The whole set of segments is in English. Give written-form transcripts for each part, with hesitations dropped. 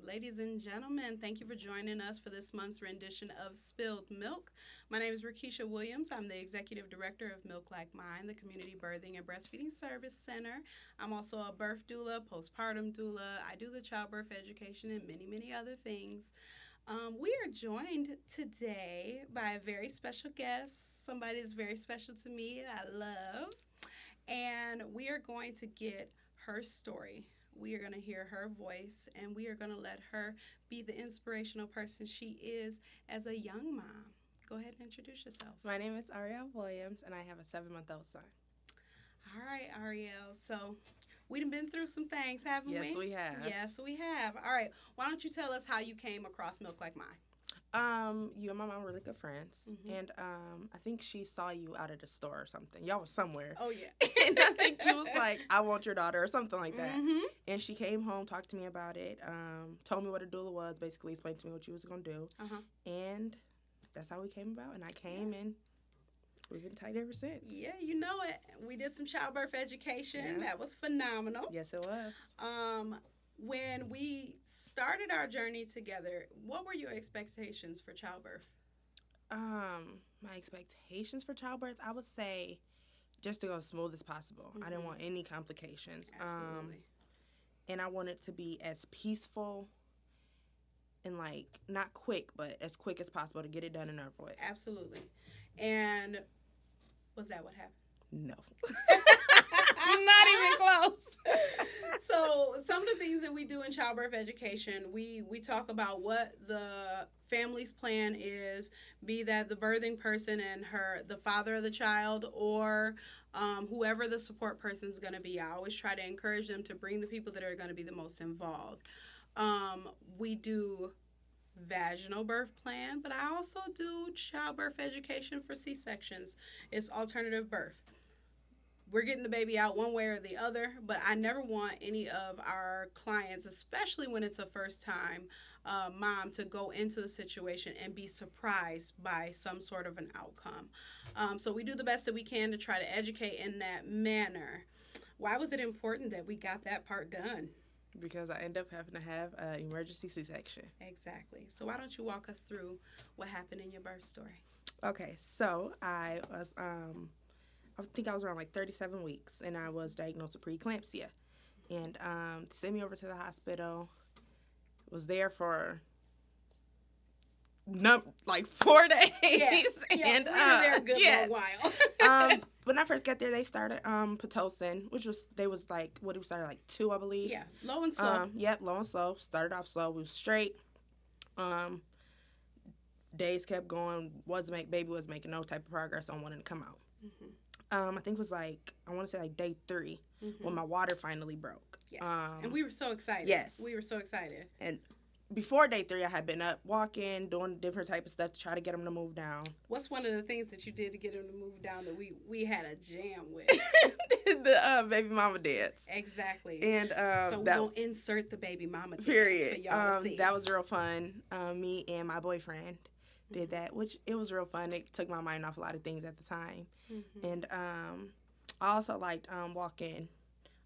Ladies and gentlemen, thank you for joining us for this month's rendition of Spilled Milk. My name is Rakisha Williams. I'm the Executive Director of Milk Like Mine, the Community Birthing and Breastfeeding Service Center. I'm also a birth doula, postpartum doula. I do the childbirth education and many, many other things. We are joined today by a very special guest, somebody that's very special to me that I love. And we are going to get her story. We are going to hear her voice, and we are going to let her be the inspirational person she is as a young mom. Go ahead and introduce yourself. My name is Arielle Williams, and I have a 7-month-old son. All right, Arielle. So we've been through some things, haven't we? Yes, we have. Yes, we have. All right. Why don't you tell us how you came across Milk Like Mine? You and my mom were really good friends, Mhm. and I think she saw you out at the store or something. Y'all was somewhere, Oh, yeah. and I think you was like, "I want your daughter" or something like that. Mhm. And she came home, talked to me about it, told me what a doula was, basically explained to me what you was gonna do, Uh-huh. and that's how we came about. And I came, and we've been tight ever since. Yeah, you know it. We did some childbirth education. Yeah. That was phenomenal. Yes, it was. When we started our journey together, what were your expectations for childbirth? My expectations for childbirth, I would say, just to go as smooth as possible. I didn't Mhm. want any complications. Absolutely. And I want it to be as peaceful and, like, not quick, but as quick as possible to get it done and over with. Absolutely. And was that what happened? No. Not even close. So some of the things that we do in childbirth education, we talk about what the family's plan is, be that the birthing person and the father of the child, or whoever the support person is going to be. I always try to encourage them to bring the people that are going to be the most involved. We do vaginal birth plan, but I also do childbirth education for C-sections. It's alternative birth. We're getting the baby out one way or the other, but I never want any of our clients, especially when it's a first time mom, to go into the situation and be surprised by some sort of an outcome. So we do the best that we can to try to educate in that manner. Why was it important that we got that part done? Because I end up having to have an emergency C-section. Exactly. So why don't you walk us through what happened in your birth story? Okay, so I was, I think I was around like 37 weeks, and I was diagnosed with preeclampsia. And they sent me over to the hospital. Was there for like 4 days. Yeah, And we were there a good yes. little while. When I first got there, they started Pitocin, which was, they was like, what did we start, like 2, I believe? Yeah, low and slow. Yep, low and slow. Started off slow. We was straight. Days kept going. Baby was making no type of progress on wanting to come out. Mm-hmm. I think it was like, I want to say like day 3 Mm-hmm. when my water finally broke. Yes, and we were so excited. Yes. We were so excited. And before day 3, I had been up walking, doing different type of stuff to try to get him to move down. What's one of the things that you did to get him to move down that we had a jam with? The baby mama dance. Exactly. And so we're going to insert the baby mama dance for period. y'all to see. That was real fun. Me and my boyfriend did that, which it was real fun. It took my mind off a lot of things at the time. Mm-hmm. And I also liked walking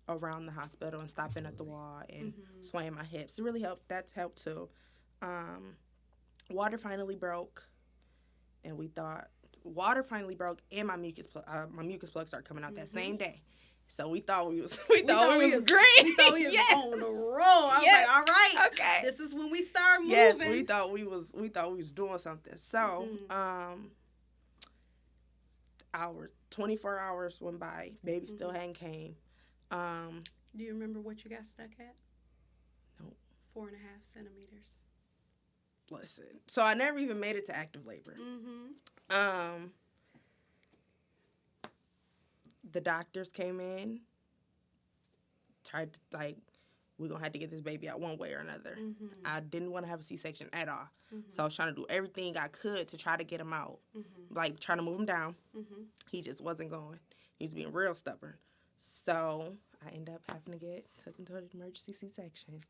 around the hospital and stopping at the wall and swaying my hips. It really helped. That's helped too. Water finally broke, and we thought water finally broke, and my mucus plug started coming out that same day. So we thought we was great. We thought we was Yes. on the roll. I was Yes. like, all right, Okay. this is when we start moving. Yes, we thought we was doing something. So, hours, 24 hours went by. Baby still hadn't came. Do you remember what you got stuck at? No. 4.5 centimeters. Listen. So I never even made it to active labor. Mm-hmm. The doctors came in, tried to, like, we're going to have to get this baby out one way or another. Mm-hmm. I didn't want to have a C-section at all. Mm-hmm. So I was trying to do everything I could to try to get him out. Mm-hmm. Like, trying to move him down. Mm-hmm. He just wasn't going. He was being real stubborn. So I ended up having to get taken to an emergency C-section.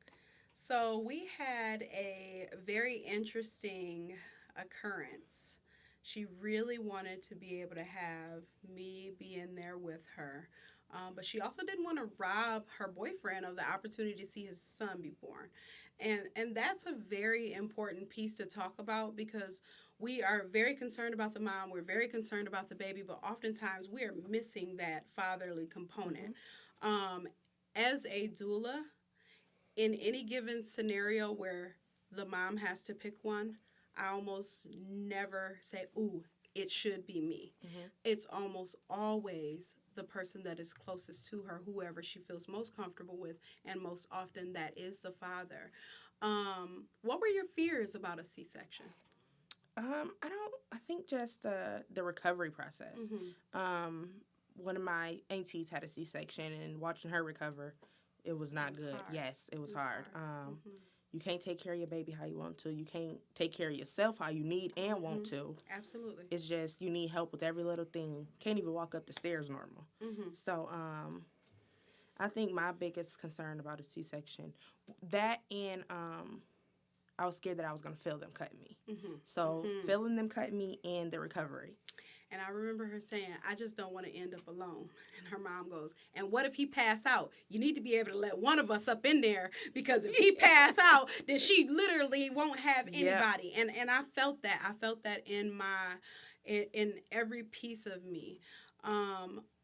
So we had a very interesting occurrence. She really wanted to be able to have me be in there with her. But she also didn't want to rob her boyfriend of the opportunity to see his son be born. And that's a very important piece to talk about because we are very concerned about the mom, we're very concerned about the baby, but oftentimes we are missing that fatherly component. Um, as a doula, in any given scenario where the mom has to pick one, I almost never say, "Ooh, it should be me." It's almost always the person that is closest to her, whoever she feels most comfortable with, and most often that is the father. What were your fears about a C-section? I think just the recovery process. One of my aunties had a C-section, and watching her recover, it was not good. Hard. Yes, it was hard. You can't take care of your baby how you want to. You can't take care of yourself how you need and want to. Absolutely. It's just you need help with every little thing. Can't even walk up the stairs normal. So I think my biggest concern about a C-section, that and I was scared that I was going to feel them cutting me. So feeling them cutting me and the recovery. And I remember her saying, "I just don't want to end up alone." And her mom goes, "And what if he pass out? You need to be able to let one of us up in there because if he pass out, then she literally won't have anybody." Yep. And I felt that. I felt that in every piece of me.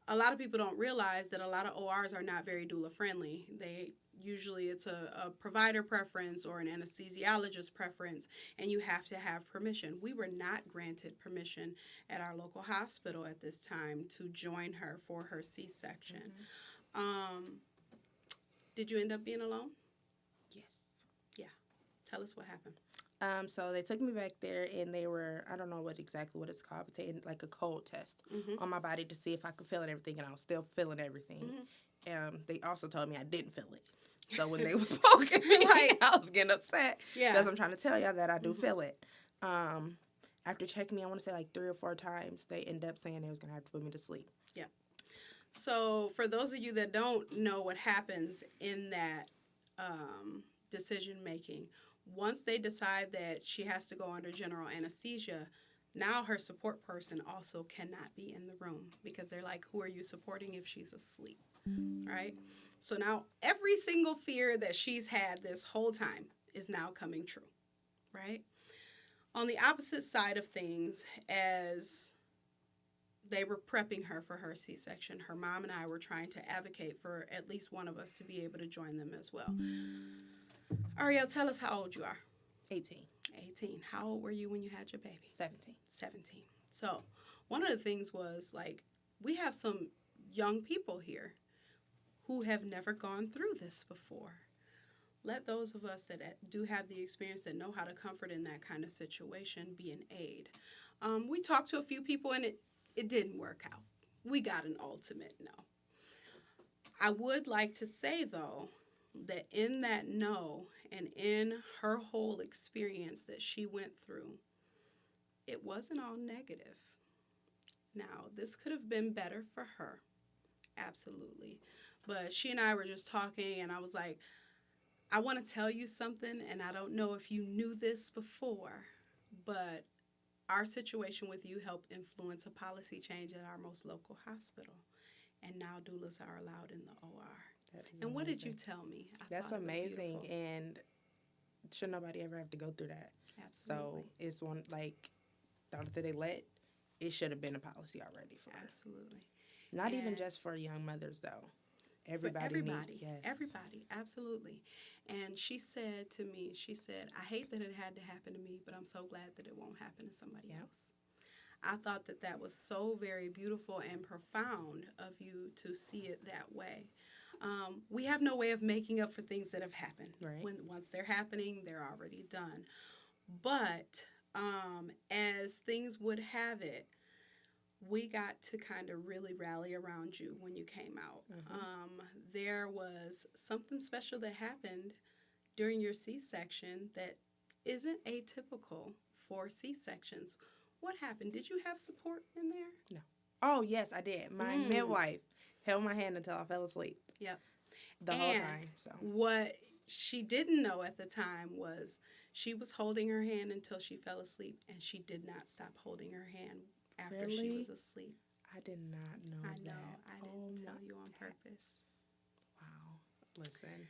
A lot of people don't realize that a lot of ORs are not very doula friendly. Usually it's a provider preference or an anesthesiologist preference, and you have to have permission. We were not granted permission at our local hospital at this time to join her for her C-section. Did you end up being alone? Yes. Yeah. Tell us what happened. So they took me back there, and they were, I don't know what it's called, but they like a cold test on my body to see if I could feel everything, and I was still feeling everything. They also told me I didn't feel it. So when they was poking me, like, I was getting upset because I'm trying to tell y'all that I do feel it. After checking me, I want to say like 3 or 4 times, they ended up saying they was going to have to put me to sleep. Yeah. So for those of you that don't know what happens in that decision making, once they decide that she has to go under general anesthesia, now her support person also cannot be in the room because they're like, who are you supporting if she's asleep, right? So now every single fear that she's had this whole time is now coming true, right? On the opposite side of things, as they were prepping her for her C-section, her mom and I were trying to advocate for at least one of us to be able to join them as well. Arielle, tell us how old you are. 18. 18. How old were you when you had your baby? 17. 17. So one of the things was, like, we have some young people here who have never gone through this before. Let those of us that do have the experience, that know how to comfort in that kind of situation, be an aid. We talked to a few people, and it didn't work out. We got an ultimate no. I would like to say, though, that in that no and in her whole experience that she went through, it wasn't all negative. Now, this could have been better for her, absolutely. But she and I were just talking, and I was like, I want to tell you something, and I don't know if you knew this before, but our situation with you helped influence a policy change at our most local hospital. And now doulas are allowed in the OR. And what did you tell me? That's amazing, and should nobody ever have to go through that. Absolutely. So it's one, like, after they let, it should have been a policy already for Absolutely. Not even just for young mothers, though. Everybody, absolutely. And she said to me, I hate that it had to happen to me, but I'm so glad that it won't happen to somebody else. I thought that was so very beautiful and profound of you to see it that way. We have no way of making up for things that have happened. Right. Once they're happening, they're already done. But as things would have it, we got to kind of really rally around you when you came out. There was something special that happened during your C-section that isn't atypical for C-sections. What happened? Did you have support in there? No. Oh, yes, I did. My midwife held my hand until I fell asleep. Yep. The whole time. So what she didn't know at the time was she was holding her hand until she fell asleep, and she did not stop holding her hand after she was asleep. I did not know that. I know. I didn't tell you on purpose. Wow. Listen,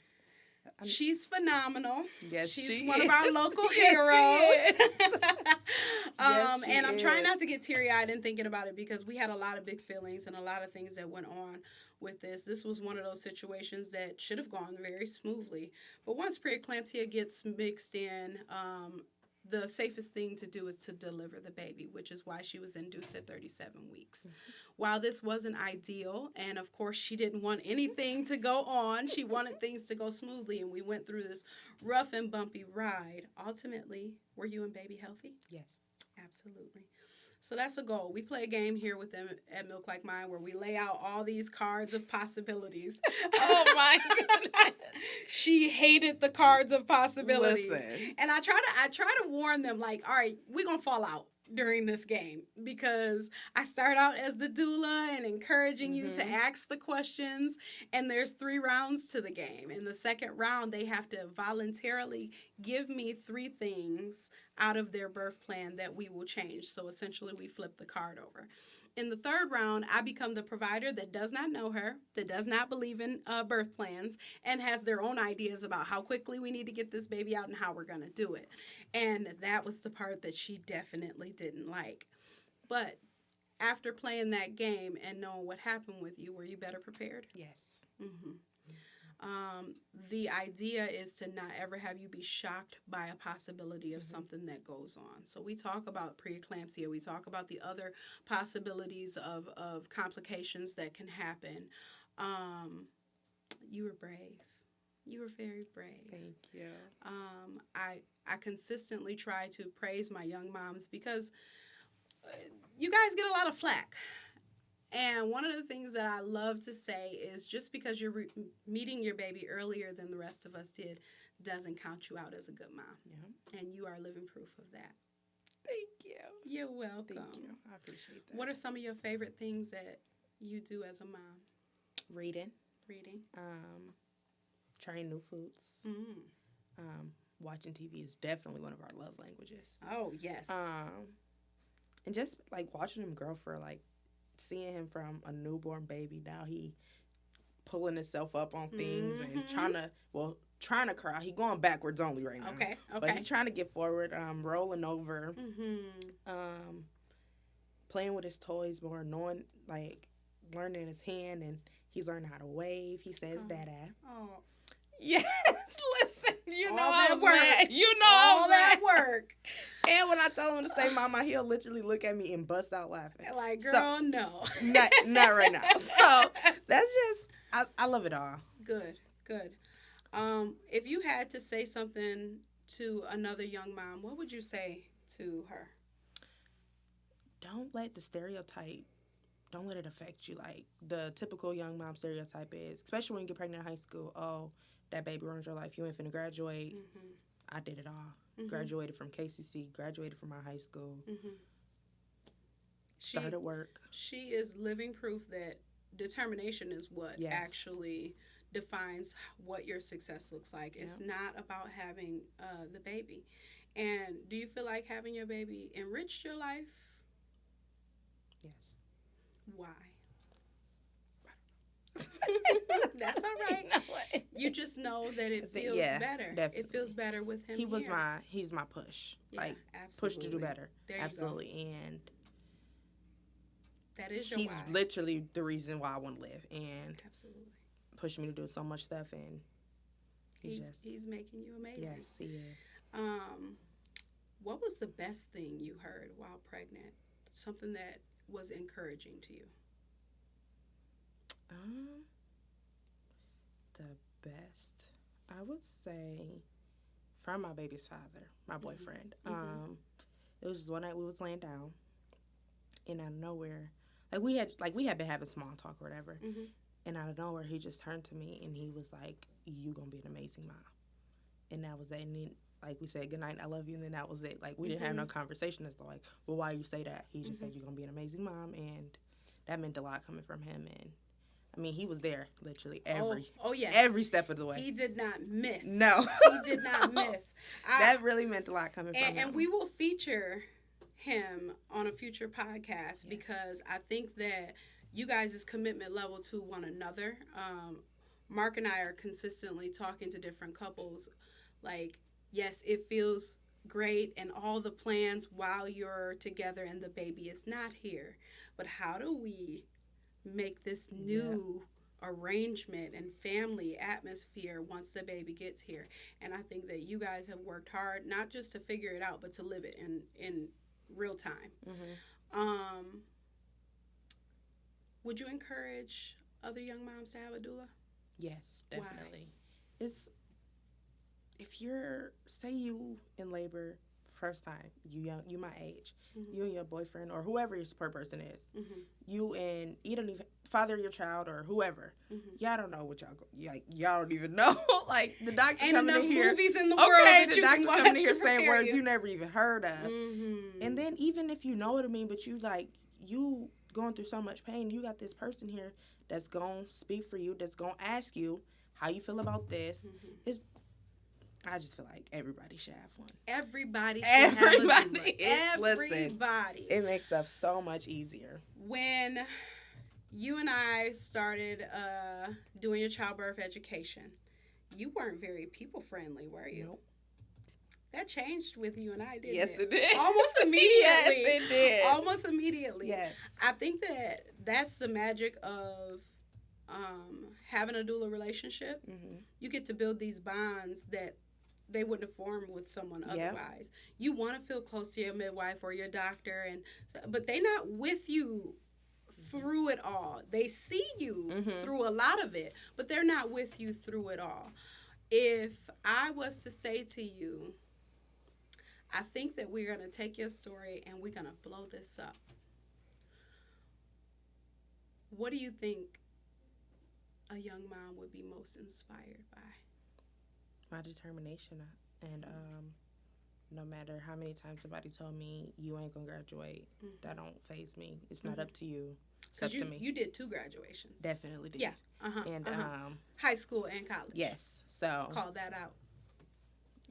She's phenomenal. Yes, she's one of our local heroes. And I'm trying not to get teary-eyed and thinking about it because we had a lot of big feelings and a lot of things that went on with this. This was one of those situations that should have gone very smoothly. But once preeclampsia gets mixed in, the safest thing to do is to deliver the baby, which is why she was induced at 37 weeks. Mm-hmm. While this wasn't ideal, and of course she didn't want anything to go on, she wanted things to go smoothly, and we went through this rough and bumpy ride. Ultimately, were you and baby healthy? Yes. Absolutely. So that's a goal. We play a game here with them at Milk Like Mine where we lay out all these cards of possibilities. Oh, my goodness. She hated the cards of possibilities. Listen. And I try to warn them, like, all right, we're going to fall out during this game because I start out as the doula and encouraging you to ask the questions, and there's 3 rounds to the game. In the second round, they have to voluntarily give me 3 things out of their birth plan that we will change. So essentially, we flip the card over. In the third round, I become the provider that does not know her, that does not believe in birth plans, and has their own ideas about how quickly we need to get this baby out and how we're going to do it. And that was the part that she definitely didn't like. But after playing that game and knowing what happened with you, were you better prepared? Yes. Mm-hmm. The idea is to not ever have you be shocked by a possibility of something that goes on. So we talk about preeclampsia. We talk about the other possibilities of complications that can happen. You were brave. You were very brave. Thank you. I consistently try to praise my young moms because you guys get a lot of flack. And one of the things that I love to say is just because you're meeting your baby earlier than the rest of us did doesn't count you out as a good mom. Yeah. And you are living proof of that. Thank you. You're welcome. Thank you. I appreciate that. What are some of your favorite things that you do as a mom? Reading. Trying new foods. Watching TV is definitely one of our love languages. Oh, yes. And just, like, watching him grow for, like, seeing him from a newborn baby, now he pulling himself up on things and trying to crawl. He going backwards only right now. Okay. But he trying to get forward, rolling over, playing with his toys more, knowing, like, learning his hand, and he's learning how to wave. He says, Dada. Oh. Yes, listen, you know all I was work. mad. You know all that work. And when I tell him to say mama, he'll literally look at me and bust out laughing. Like, girl, no. Not right now. So that's just, I love it all. Good. If you had to say something to another young mom, what would you say to her? Don't let the stereotype, don't let it affect you. Like, the typical young mom stereotype is, especially when you get pregnant in high school, oh, that baby ruins your life. You ain't finna graduate. I did it all. Graduated from KCC, graduated from my high school. Started work. She is living proof that determination is what actually defines what your success looks like. It's not about having the baby. And do you feel like having your baby enriched your life? Yes. Why? That's all right. You just know that it feels better. Definitely. It feels better with him. He's my push. Yeah, like, absolutely. Push to do better. There absolutely. You go. And that is your he's why. literally the reason why I want to live, and absolutely pushed me to do so much stuff, and he's making you amazing. Yes, he is. What was the best thing you heard while pregnant? Something that was encouraging to you? The best, I would say, from my baby's father, my boyfriend. It was just one night we was laying down, and out of nowhere, we had been having small talk or whatever, and out of nowhere he just turned to me and he was like, "You gonna be an amazing mom," and that was it. And then, like, we said goodnight, I love you, and then that was it. Like, we didn't have no conversation as to, like, well, why you say that? He just said, "You're gonna be an amazing mom," and that meant a lot coming from him. And I mean, he was there literally every step of the way. He did not miss. No. He did not miss. That really meant a lot coming from him. And we will feature him on a future podcast because I think that you guys' commitment level to one another Mark and I are consistently talking to different couples. Like, yes, it feels great and all the plans while you're together and the baby is not here. But how do we make this new arrangement and family atmosphere once the baby gets here? And I think that you guys have worked hard, not just to figure it out, but to live it in real time. Would you encourage other young moms to have a doula? Yes, definitely. Why? It's if you're say you in labor first time, you my age, you and your boyfriend or whoever your support person is, you don't even father your child or whoever, y'all don't know what y'all don't even know. Like the doctor Ain't coming enough in here, movies in the world that the you doctor can watch coming in here to saying prepare words you you never even heard of, Mm-hmm. and then even if you know what I mean, but you going through so much pain, you got this person here that's gonna speak for you, that's gonna ask you how you feel about this. I just feel like everybody should have one. Everybody should have a doula. Listen, it makes stuff so much easier. When you and I started doing your childbirth education, you weren't very people friendly, were you? Nope. That changed with you and I, didn't Yes, it? it did. Almost immediately. Yes, it did. Almost immediately. Yes. I think that's the magic of having a doula relationship. You get to build these bonds that they wouldn't have formed with someone otherwise. You want to feel close to your midwife or your doctor, but they're not with you through it all. They see you through a lot of it, but they're not with you through it all. If I was to say to you, I think that we're going to take your story and we're going to blow this up, what do you think a young mom would be most inspired by? My determination, and no matter how many times somebody told me you ain't gonna graduate, that don't faze me. It's not up to you. It's up to me. You did 2 graduations. Definitely did. Yeah. And high school and college. Yes. So call that out.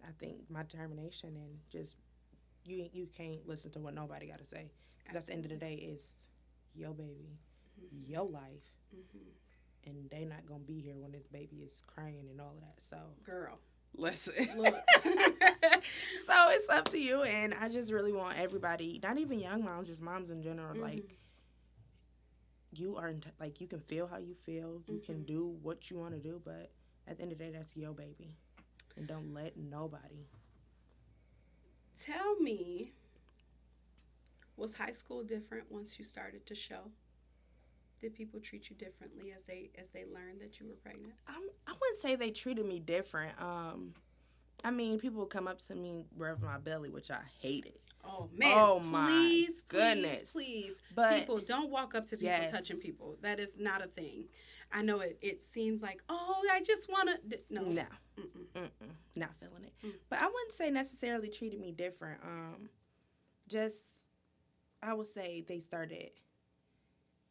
I think my determination and just you can't listen to what nobody got to say. Because at the end of the day, it's your baby, your life. And they not going to be here when this baby is crying and all of that. So, girl, listen. Look. So, it's up to you. And I just really want everybody, not even young moms, just moms in general, like, you are, like, you can feel how you feel. You can do what you want to do. But at the end of the day, that's your baby. And don't let nobody. Tell me, was high school different once you started to show? Did people treat you differently as they learned that you were pregnant? I wouldn't say they treated me different. I mean, people would come up to me, rub my belly, which I hated. Oh, man. Oh, please, my goodness. Please. But people, don't walk up to people touching people. That is not a thing. I know it seems like, oh, I just want to. No. Not feeling it. But I wouldn't say necessarily treated me different. Just, I would say they started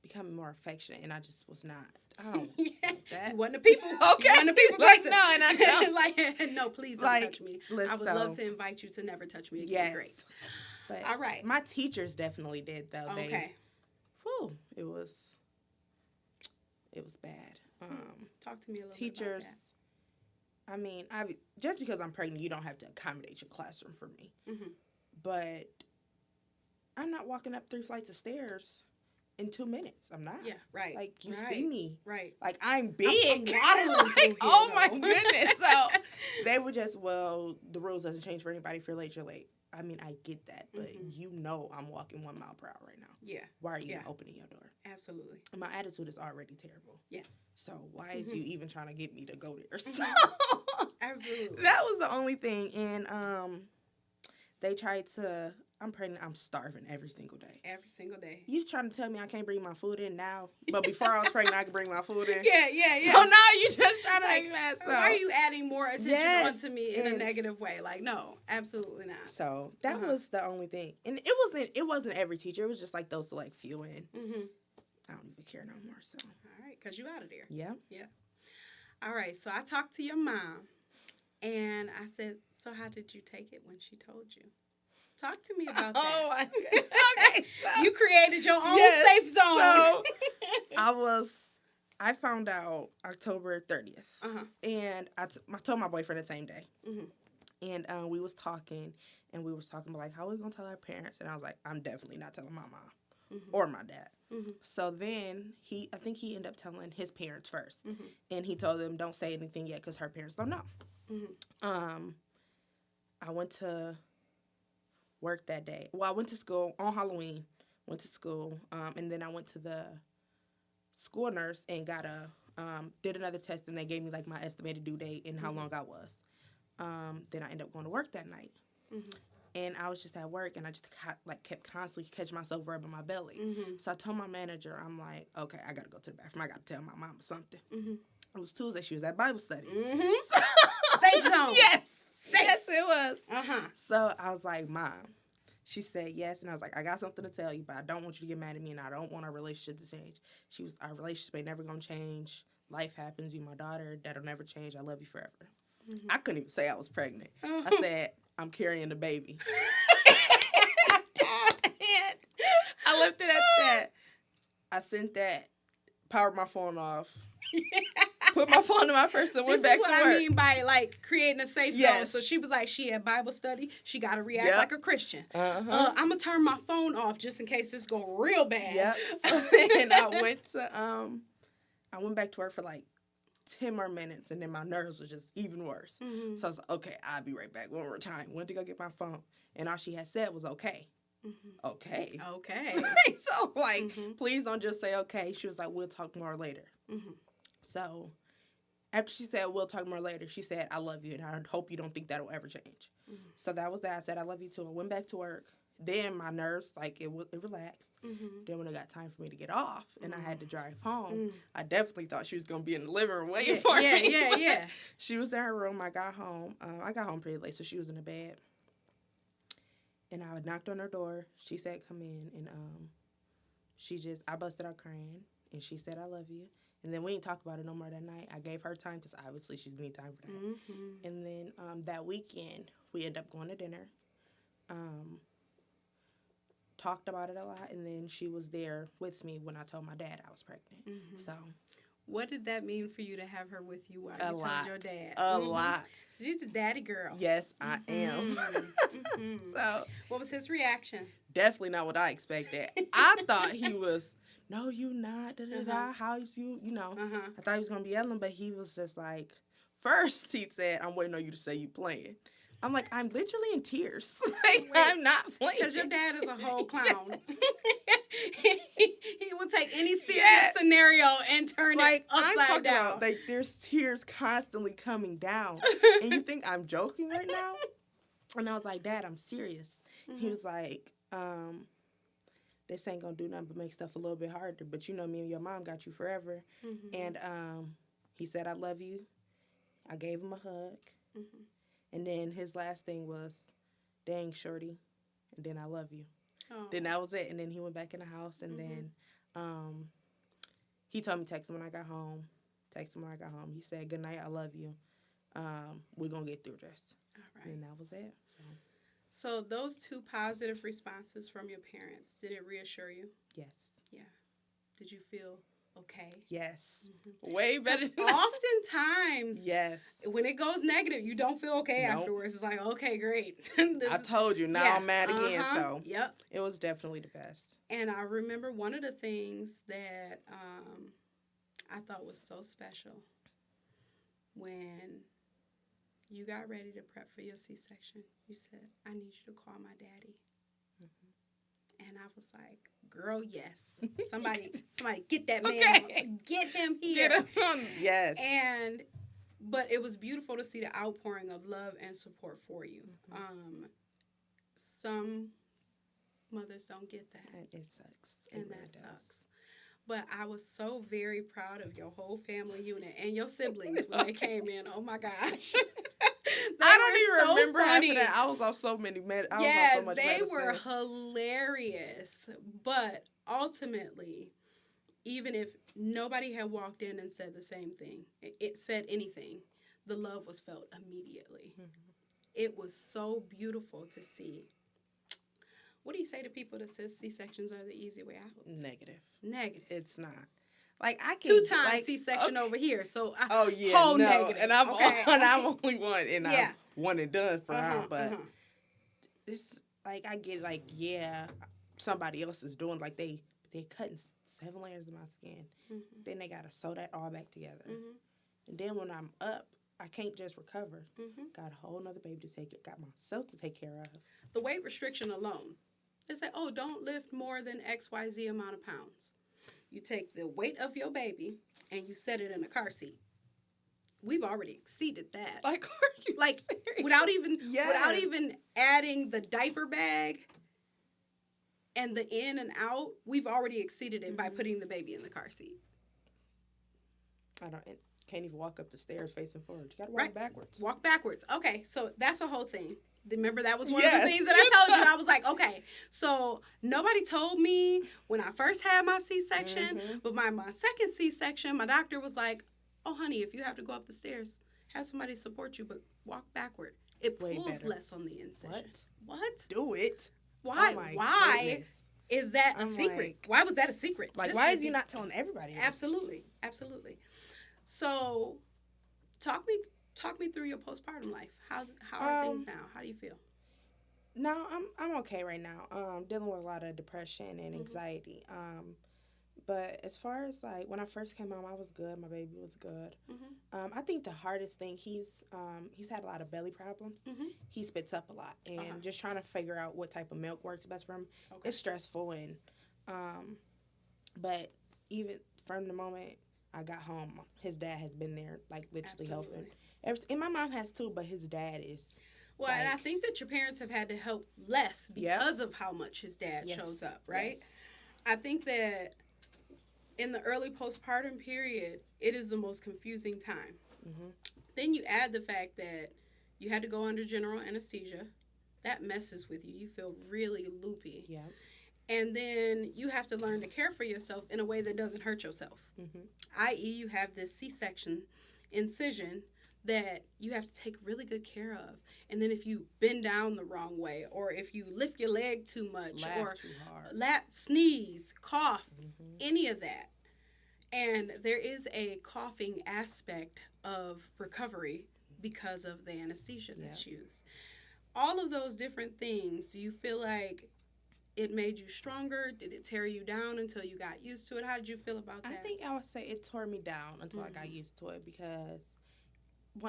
becoming more affectionate, and I just was not. I don't like that. You wasn't a people. Okay. You wasn't a people Like, person. no, and I know. like, no, please don't touch me. I would love to invite you to never touch me again. Yes. Great. But all right. My teachers definitely did, though. Okay. It was bad. Talk to me a little teachers, bit about that. I mean, just because I'm pregnant, you don't have to accommodate your classroom for me. But I'm not walking up 3 flights of stairs in 2 minutes. I'm not. Yeah, right. Like, you see me. Right. Like, I'm big. I'm waddling through here, oh, though. my goodness. So, they were just, well, the rules doesn't change for anybody. If you're late, you're late. I mean, I get that. But you know I'm walking 1 mile per hour right now. Yeah. Why are you even opening your door? Absolutely. And my attitude is already terrible. Yeah. So, why is you even trying to get me to go there? So, absolutely. That was the only thing. And they tried to... I'm pregnant. I'm starving every single day. Every single day. You trying to tell me I can't bring my food in now? But before I was pregnant, I could bring my food in. Yeah. So now you just trying to make me mad. So. Why are you adding more attention onto me in a negative way? Like, no, absolutely not. So that was the only thing, and it wasn't every teacher. It was just like those select few, and I don't even care no more. So all right, because you out of there. Yeah. All right. So I talked to your mom, and I said, "So how did you take it when she told you?" Talk to me about that. Oh, my goodness. Okay. You created your own safe zone. So I was I found out October 30th. Uh-huh. And I told my boyfriend the same day. Mhm. And we was talking, about, like, how are we going to tell our parents? And I was like, I'm definitely not telling my mom Mhm. or my dad. Mhm. So then I think he ended up telling his parents first. Mhm. And he told them, don't say anything yet because her parents don't know. Mhm. I went to work that day. Well, I went to school on Halloween, went to school, and then I went to the school nurse and did another test, and they gave me, like, my estimated due date and how long I was. Then I ended up going to work that night. Mhm. And I was just at work, and I just kept constantly catching myself rubbing my belly. Mhm. So I told my manager, I'm like, okay, I got to go to the bathroom. I got to tell my mom something. Mhm. It was Tuesday. She was at Bible study. Mhm. So, Safe zone. Yes. Safe. Yes, it was. Uh-huh. So I was like, Mom. She said yes, and I was like, I got something to tell you, but I don't want you to get mad at me, and I don't want our relationship to change. Our relationship ain't never gonna change. Life happens. You my daughter. That'll never change. I love you forever. Mhm. I couldn't even say I was pregnant. Uh-huh. I said, I'm carrying the baby. I left it at that. I sent that, powered my phone off, put my phone in my purse, and went back to work. This is what I mean by, like, creating a safe zone. Yes. So she was like, she had Bible study. She got to react Yep. like a Christian. Uh-huh. I'm going to turn my phone off just in case this go real bad. Yep. So then I went back to work for like 10 more minutes, and then my nerves was just even worse. Mm-hmm. So I was like, okay, I'll be right back one more time. Went to go get my phone, and all she had said was okay. Mm-hmm. Okay. Okay. So, like, Mm-hmm. please don't just say okay. She was like, we'll talk more later. Mm-hmm. So after she said, we'll talk more later, she said, I love you, and I hope you don't think that'll ever change. Mm-hmm. So that was that. I said, I love you too. I went back to work. Then my nerves, like, it relaxed. Mm-hmm. Then when it got time for me to get off and I had to drive home, Mm-hmm. I definitely thought she was going to be in the living room waiting for me. Yeah. She was in her room. I got home. I got home pretty late, so she was in the bed. And I knocked on her door. She said, come in. And I busted out crying. And she said, I love you. And then we didn't talk about it no more that night. I gave her time because obviously she's need time for that. Mm-hmm. And then that weekend, we ended up going to dinner. Talked about it a lot. And then she was there with me when I told my dad I was pregnant. Mm-hmm. So what did that mean for you to have her with you while you told your dad? A lot. You're the daddy girl. Yes, I am. Mm-hmm. So what was his reaction? definitely not what I expected. I thought he was, no, you not, da-da-da, how's you, Uh-huh. I thought he was going to be yelling, but he was just like, first he said, I'm waiting on you to say you playing. I'm like, I'm literally in tears. Like, I'm not playing. Because your dad is a whole clown. Yes. he will take any serious scenario and turn it upside down. About, like, there's tears constantly coming down. And you think I'm joking right now? And I was like, Dad, I'm serious. Mm-hmm. He was like, this ain't going to do nothing but make stuff a little bit harder. But me and your mom got you forever. Mm-hmm. And he said, I love you. I gave him a hug. Mm-hmm. And then his last thing was, dang, shorty, and then I love you. Oh. Then that was it. And then he went back in the house, and then he told me text him when I got home. He said, good night, I love you. We're going to get through this. All right. And that was it. So those two positive responses from your parents, did it reassure you? Yes. Yeah. Did you feel okay? Yes. Mm-hmm. Way better. Oftentimes, yes, when it goes negative, you don't feel okay afterwards. It's like, okay, great. I told you. Now I'm mad again. So yep, it was definitely the best. And I remember one of the things that I thought was so special when you got ready to prep for your C-section. You said, I need you to call my daddy. Mm-hmm. And I was like, girl, yes. Somebody get that man. Okay. Get him here. Get him. Yes. But it was beautiful to see the outpouring of love and support for you. Mm-hmm. Some mothers don't get that. And it sucks. And that sucks. But I was so very proud of your whole family unit and your siblings when they came in. Oh, my gosh. I don't even remember after that. I was on so many medicine. Yes, they were hilarious. But ultimately, even if nobody had walked in and said the same thing, it said anything, the love was felt immediately. Mm-hmm. It was so beautiful to see. What do you say to people that says C-sections are the easy way out? Negative. Negative. It's not. Like I Two can't times like, C-section okay. over here. So Oh yeah, whole no, negative. and I'm okay. I'm only one, and Yeah. I'm one and done for now. But Uh-huh. it's like I get like yeah, somebody else is doing like they cutting 7 layers of my skin. Mm-hmm. Then they gotta sew that all back together. Mm-hmm. And then when I'm up, I can't just recover. Mm-hmm. Got a whole nother baby to take it. Got myself to take care of. The weight restriction alone. They say, oh, don't lift more than XYZ amount of pounds. You take the weight of your baby and you set it in a car seat. We've already exceeded that. Like, are you like serious? without even Yes. adding the diaper bag and the in and out, we've already exceeded it by putting the baby in the car seat. Can't even walk up the stairs facing forward. You gotta walk backwards. Walk backwards. Okay, so that's a whole thing. Remember, that was one Yes. of the things that I told you. I was like, okay, so nobody told me when I first had my C-section, but my second C-section, my doctor was like, oh, honey, if you have to go up the stairs, have somebody support you, but walk backward. It pulls less on the incision. What? Do it. Why? Oh my Why goodness. is that a secret? Like, why was that a secret? Like, why is you not telling everybody? Absolutely. So, talk me through your postpartum life. How are things now? How do you feel? No, I'm okay right now. Dealing with a lot of depression and anxiety. But as far as like when I first came home, I was good. My baby was good. I think the hardest thing he's had a lot of belly problems. He spits up a lot, and just trying to figure out what type of milk works best for him. It's stressful, and but even from the moment I got home, his dad has been there, like literally helping. And my mom has too, but his dad is. Well, and I think that your parents have had to help less because of how much his dad shows up, right? Yes. I think that in the early postpartum period, it is the most confusing time. Then you add the fact that you had to go under general anesthesia. That messes with you. You feel really loopy. Yeah. And then you have to learn to care for yourself in a way that doesn't hurt yourself. I.e., you have this C-section incision that you have to take really good care of. And then if you bend down the wrong way, or if you lift your leg too much, laugh too hard, sneeze, cough, any of that. And there is a coughing aspect of recovery because of the anesthesia that's used. All of those different things, do you feel like it made you stronger? Did it tear you down until you got used to it? How did you feel about that? I think I would say it tore me down until I got used to it, because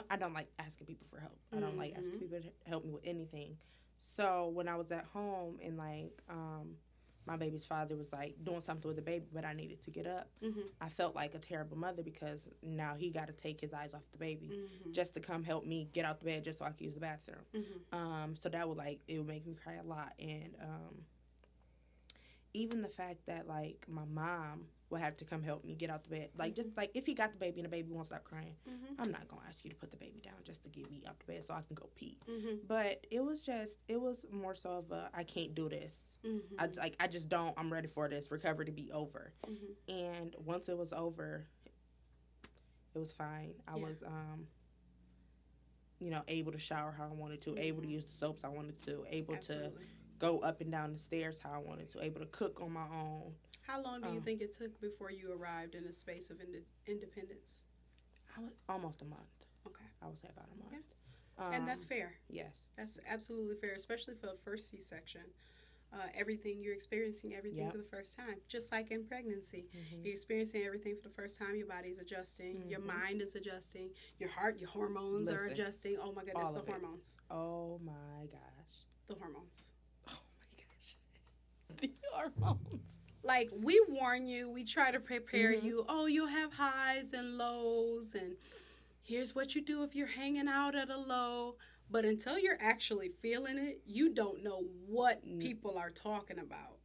I don't like asking people for help. I don't like asking people to help me with anything. So when I was at home and like my baby's father was like doing something with the baby, but I needed to get up, I felt like a terrible mother, because now he got to take his eyes off the baby just to come help me get out the bed just so I could use the bathroom. So that would it would make me cry a lot. And even the fact that like my mom will have to come help me get out the bed. Like, just like if he got the baby and the baby won't stop crying, I'm not going to ask you to put the baby down just to get me out the bed so I can go pee. But it was more so of a, I can't do this. I just don't, I'm ready for this recovery to be over. And once it was over, it was fine. I was, able to shower how I wanted to, able to use the soaps I wanted to, able to go up and down the stairs how I wanted to, able to cook on my own. How long do you think it took before you arrived in a space of independence? Almost a month. Okay. I would say about a month. Yeah. And that's fair. Yes. That's absolutely fair, especially for the first C-section. You're experiencing everything for the first time. Just like in pregnancy. You're experiencing everything for the first time. Your body's adjusting. Your mind is adjusting. Your heart, your hormones are adjusting. Oh, my goodness, the hormones. Oh, my gosh. The hormones. Oh, my gosh. The hormones. Like, we warn you, we try to prepare you. Oh, you'll have highs and lows, and here's what you do if you're hanging out at a low. But until you're actually feeling it, you don't know what people are talking about.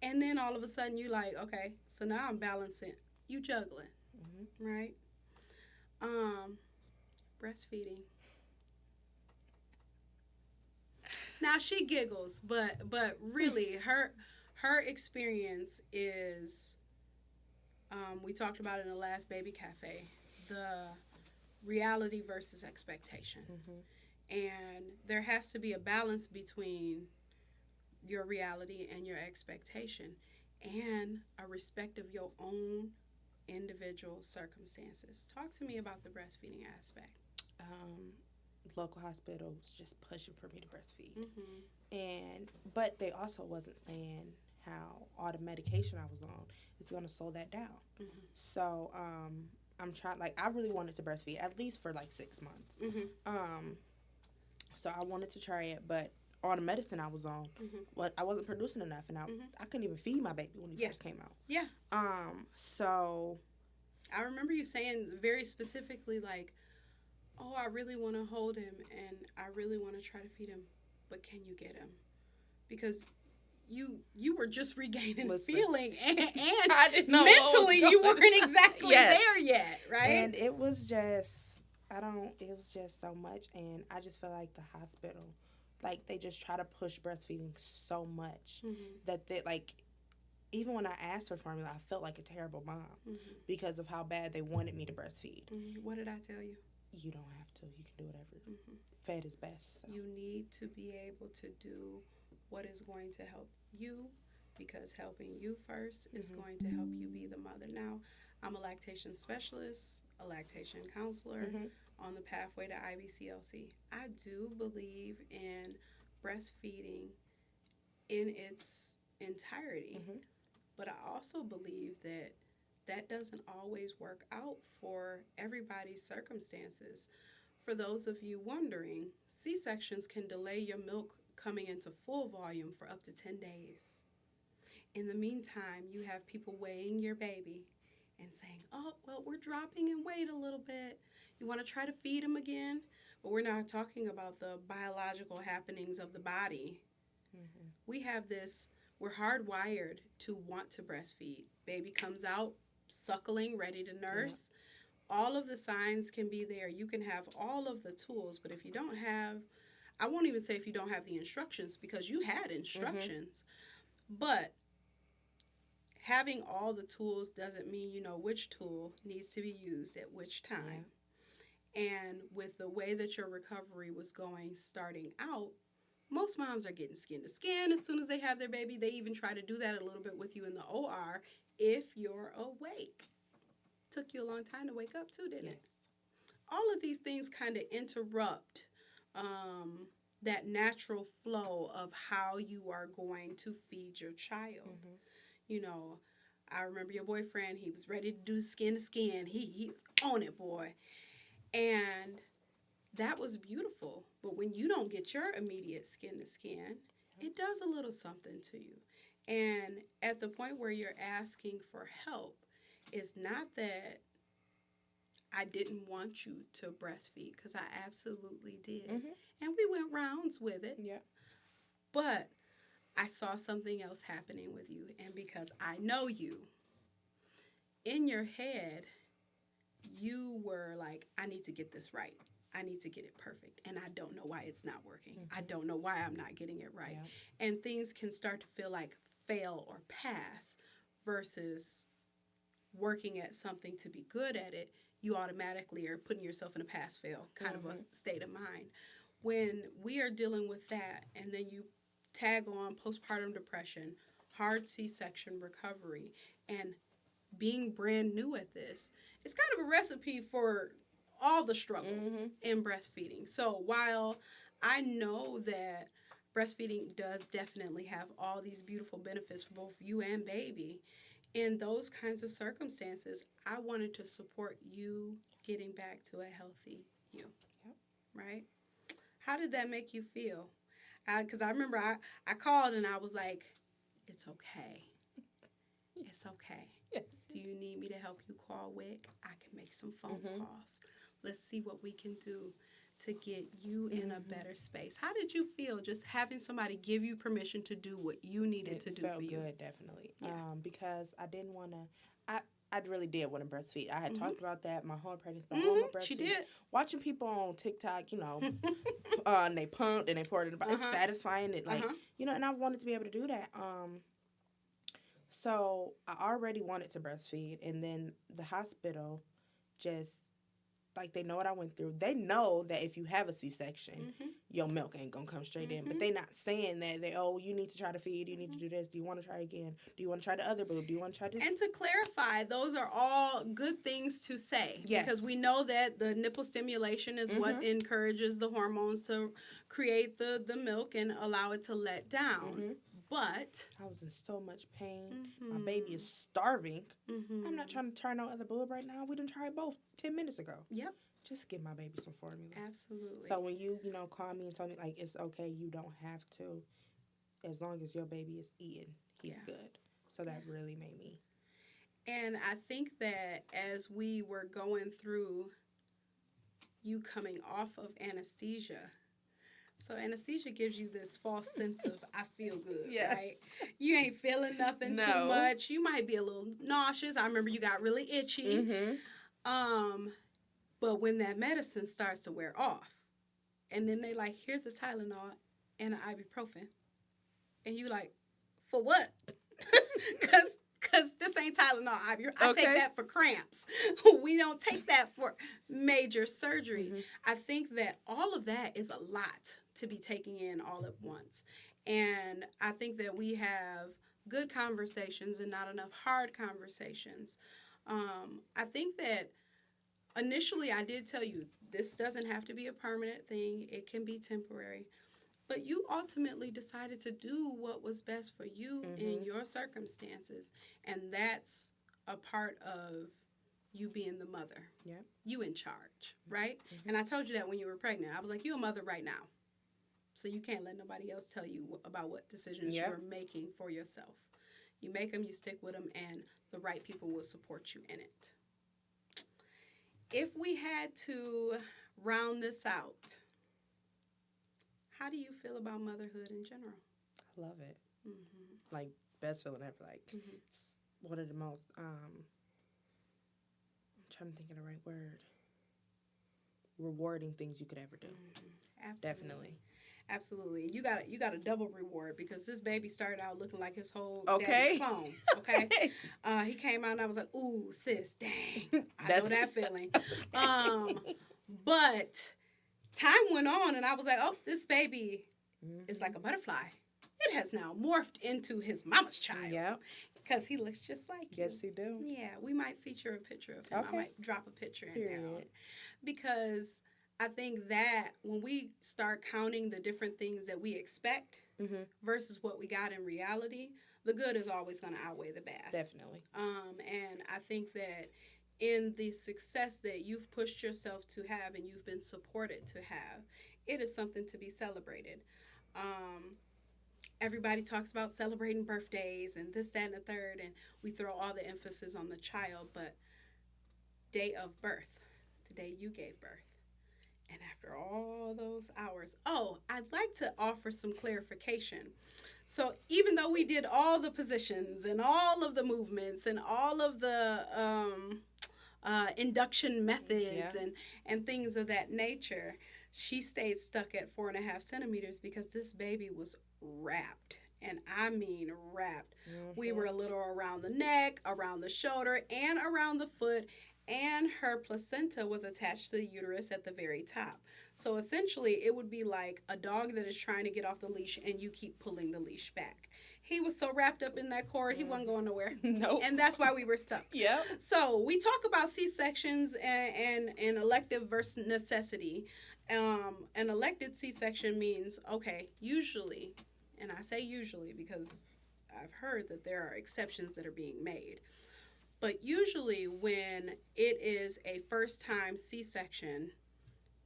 And then all of a sudden, you're like, okay, so now I'm balancing. You juggling, right? Breastfeeding. Now, she giggles, but really, her experience is, we talked about it in the last Baby Cafe, the reality versus expectation. And there has to be a balance between your reality and your expectation, and a respect of your own individual circumstances. Talk to me about the breastfeeding aspect. Um, Local hospital was just pushing for me to breastfeed, Mm-hmm. but they also wasn't saying how all the medication I was on is gonna slow that down. Mm-hmm. So I'm trying. Like I really wanted to breastfeed at least for like 6 months. Mm-hmm. Um, so I wanted to try it, but all the medicine I was on, Mm-hmm. I wasn't producing enough, and Mm-hmm. I couldn't even feed my baby when he first came out. Yeah. So I remember you saying very specifically, like, oh, I really want to hold him and I really want to try to feed him, but can you get him? Because you were just regaining feeling and I didn't know mentally you weren't exactly there yet, right? And it was just it was just so much, and I just feel like the hospital, like they just try to push breastfeeding so much that they like, even when I asked for formula, I felt like a terrible mom because of how bad they wanted me to breastfeed. What did I tell you? You don't have to. You can do whatever. Fed is best. So. You need to be able to do what is going to help you, because helping you first is going to help you be the mother. Now, I'm a lactation specialist, a lactation counselor on the pathway to IBCLC. I do believe in breastfeeding in its entirety, but I also believe that that doesn't always work out for everybody's circumstances. For those of you wondering, C-sections can delay your milk coming into full volume for up to 10 days. In the meantime, you have people weighing your baby and saying, oh, well, we're dropping in weight a little bit. You want to try to feed him again? But we're not talking about the biological happenings of the body. We have this, we're hardwired to want to breastfeed. Baby comes out, suckling, ready to nurse. All of the signs can be there. You can have all of the tools, but if you don't have, I won't even say if you don't have the instructions, because you had instructions, but having all the tools doesn't mean you know which tool needs to be used at which time. And with the way that your recovery was going starting out, most moms are getting skin to skin as soon as they have their baby. They even try to do that a little bit with you in the OR if you're awake. Took you a long time to wake up too, didn't it? All of these things kind of interrupt that natural flow of how you are going to feed your child. You know, I remember your boyfriend, he was ready to do skin to skin. He was on it, boy. And that was beautiful. But when you don't get your immediate skin to skin, it does a little something to you. And at the point where you're asking for help, it's not that I didn't want you to breastfeed, because I absolutely did. And we went rounds with it. But I saw something else happening with you. And because I know you, in your head, you were like, I need to get this right. I need to get it perfect. And I don't know why it's not working. I don't know why I'm not getting it right. And things can start to feel like fail or pass versus working at something to be good at it. You automatically are putting yourself in a pass-fail kind of a state of mind. When we are dealing with that, and then you tag on postpartum depression, hard C-section recovery, and being brand new at this, it's kind of a recipe for all the struggle in breastfeeding. So while I know that breastfeeding does definitely have all these beautiful benefits for both you and baby, in those kinds of circumstances, I wanted to support you getting back to a healthy you. Right? How did that make you feel? Because I remember I called and I was like, it's okay. It's okay. Do you need me to help you call WIC? I can make some phone calls. Let's see what we can do to get you in a better space. How did you feel just having somebody give you permission to do what you needed to do for you? It felt good, definitely. Because I didn't want to, I really did want to breastfeed. I had talked about that my whole pregnancy. She did. Watching people on TikTok, you know, and they pumped and they poured it. It's satisfying. It like, you know, and I wanted to be able to do that. So I already wanted to breastfeed, and then the hospital just, like, they know what I went through. They know that if you have a C-section, your milk ain't gonna come straight in. But Mm-hmm. they not saying that you need to try to feed, you need to do this. Do you want to try again? Do you want to try the other boob? Do you want to try this? And to clarify, those are all good things to say. Yes. Because we know that the nipple stimulation is what encourages the hormones to create the milk and allow it to let down. But I was in so much pain. My baby is starving. I'm not trying to try no other boob right now. We done tried both 10 minutes ago. Yep. Just give my baby some formula. Absolutely. So when you call me and tell me, like, it's okay, you don't have to. As long as your baby is eating, he's good. So that really made me. And I think that as we were going through you coming off of anesthesia, so anesthesia gives you this false sense of I feel good, right? You ain't feeling nothing too much. You might be a little nauseous. I remember you got really itchy. But when that medicine starts to wear off, and then they like, here's a Tylenol and an ibuprofen, and you like, for what? Because this ain't Tylenol. I take that for cramps. We don't take that for major surgery. I think that all of that is a lot to be taking in all at once. And I think that we have good conversations and not enough hard conversations. I think that initially I did tell you this doesn't have to be a permanent thing. It can be temporary. But you ultimately decided to do what was best for you in your circumstances. And that's a part of you being the mother. Yep. You in charge, right? And I told you that when you were pregnant. I was like, you're a mother right now. So you can't let nobody else tell you about what decisions you're making for yourself. You make them, you stick with them, and the right people will support you in it. If we had to round this out, how do you feel about motherhood in general? I love it. Like, best feeling ever. Like, it's one of the most, I'm trying to think of the right word, rewarding things you could ever do. Absolutely. Definitely. Absolutely. You got a double reward because this baby started out looking like his whole daddy's clone. Okay. He came out and I was like, ooh, sis, dang. I know that feeling. But time went on and I was like, oh, this baby is like a butterfly. It has now morphed into his mama's child. Yeah. Because he looks just like you. Yes, he do. Yeah, we might feature a picture of him. I might drop a picture in there. Because I think that when we start counting the different things that we expect versus what we got in reality, the good is always going to outweigh the bad. Definitely. And I think that in the success that you've pushed yourself to have and you've been supported to have, it is something to be celebrated. Everybody talks about celebrating birthdays and this, that, and the third, and we throw all the emphasis on the child, but day of birth, the day you gave birth. And after all those hours, I'd like to offer some clarification. So even though we did all the positions and all of the movements and all of the induction methods and things of that nature, she stayed stuck at 4.5 centimeters because this baby was wrapped. And I mean wrapped. We were a little around the neck, around the shoulder, and around the foot. And her placenta was attached to the uterus at the very top. So essentially, it would be like a dog that is trying to get off the leash and you keep pulling the leash back. He was so wrapped up in that cord, he wasn't going nowhere. Nope. And that's why we were stuck. Yep. So we talk about C-sections and elective versus necessity. An elected C-section means, okay, usually, and I say usually because I've heard that there are exceptions that are being made. But usually when it is a first-time C-section,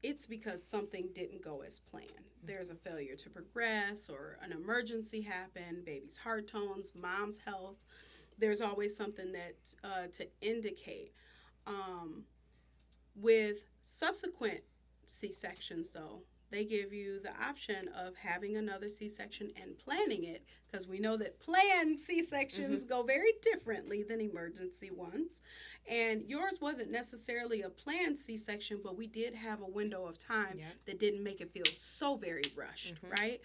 it's because something didn't go as planned. There's a failure to progress or an emergency happened, baby's heart tones, mom's health. There's always something that to indicate. With subsequent C-sections, though, they give you the option of having another C-section and planning it, because we know that planned C-sections go very differently than emergency ones. And yours wasn't necessarily a planned C-section, but we did have a window of time that didn't make it feel so very rushed, right?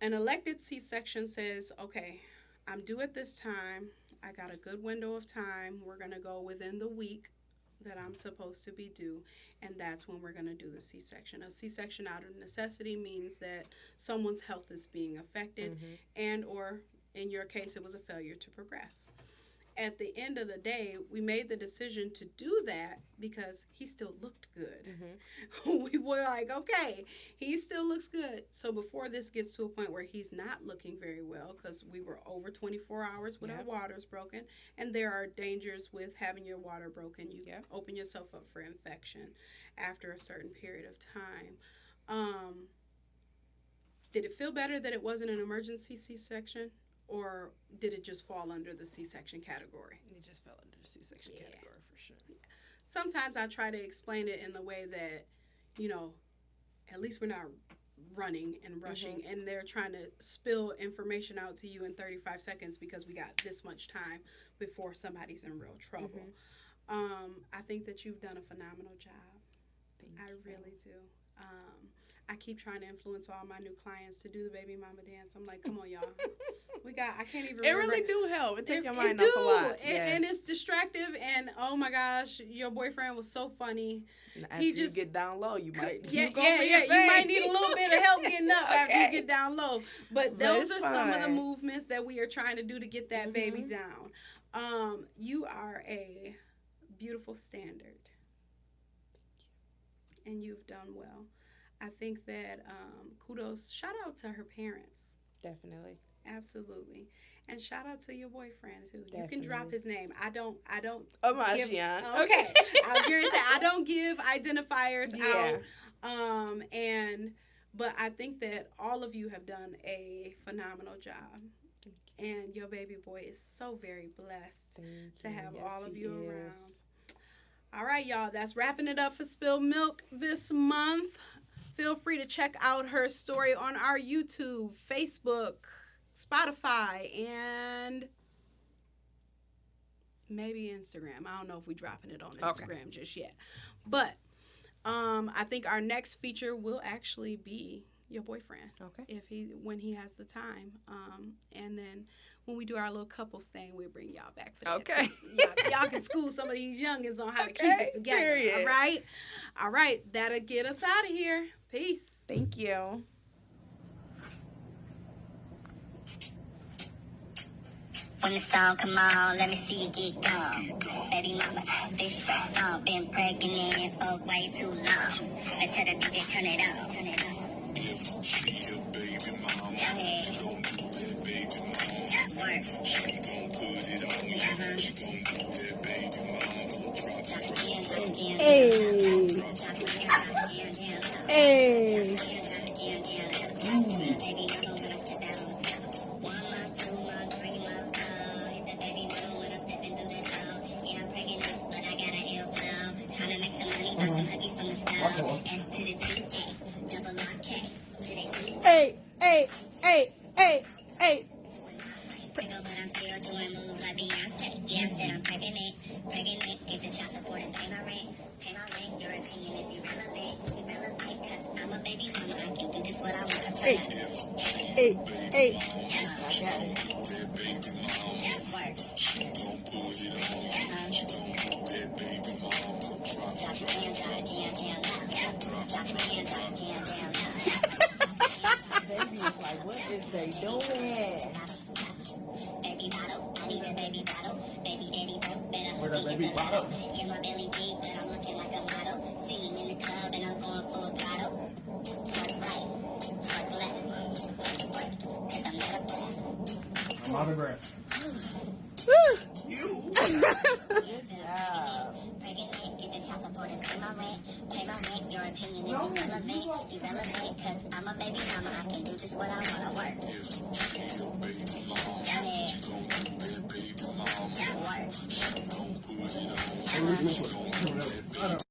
An elected C-section says, okay, I'm due at this time. I got a good window of time. We're going to go within the week that I'm supposed to be due, and that's when we're going to do the C-section. A C-section out of necessity means that someone's health is being affected, and or in your case, it was a failure to progress. At the end of the day, we made the decision to do that because he still looked good. We were like, okay, he still looks good. So before this gets to a point where he's not looking very well, because we were over 24 hours with our waters broken, and there are dangers with having your water broken. You open yourself up for infection after a certain period of time. Did it feel better that it wasn't an emergency C-section? Or did it just fall under the C-section category? It just fell under the C-section category for sure. Yeah. Sometimes I try to explain it in the way that, you know, at least we're not running and rushing and they're trying to spill information out to you in 35 seconds because we got this much time before somebody's in real trouble. I think that you've done a phenomenal job. I really do. I keep trying to influence all my new clients to do the baby mama dance. I'm like, come on, y'all. I can't even remember. It really do help. It takes your mind off a lot. And it's distractive. And, oh, my gosh, your boyfriend was so funny. After you get down low, you might. You might need a little bit of help getting up after you get down low. But those are some of the movements that we are trying to do to get that baby down. You are a beautiful standard. And you've done well. I think that kudos, shout out to her parents. Definitely. Absolutely. And shout out to your boyfriend too. Definitely. You can drop his name. I don't give, okay. I was going to say I don't give identifiers out. But I think that all of you have done a phenomenal job. And your baby boy is so very blessed to have all of you around. All right, y'all. That's wrapping it up for Spilled Milk this month. Feel free to check out her story on our YouTube, Facebook, Spotify, and maybe Instagram. I don't know if we're dropping it on Instagram just yet. But I think our next feature will actually be your boyfriend. When he has the time. And then when we do our little couples thing, we'll bring y'all back for that. Y'all can school some of these youngins on how to keep it together. Period. All right. That'll get us out of here. Peace. Thank you. When the song come on, let me see you get gone. Baby mama, this stress on. Been pregnant for way too long. Let's tell the DJ turn it on. Turn it on. If she a baby mama, she gon' get that baby mama. Work. She gon' put it on you. She gon' get that baby mama. Work.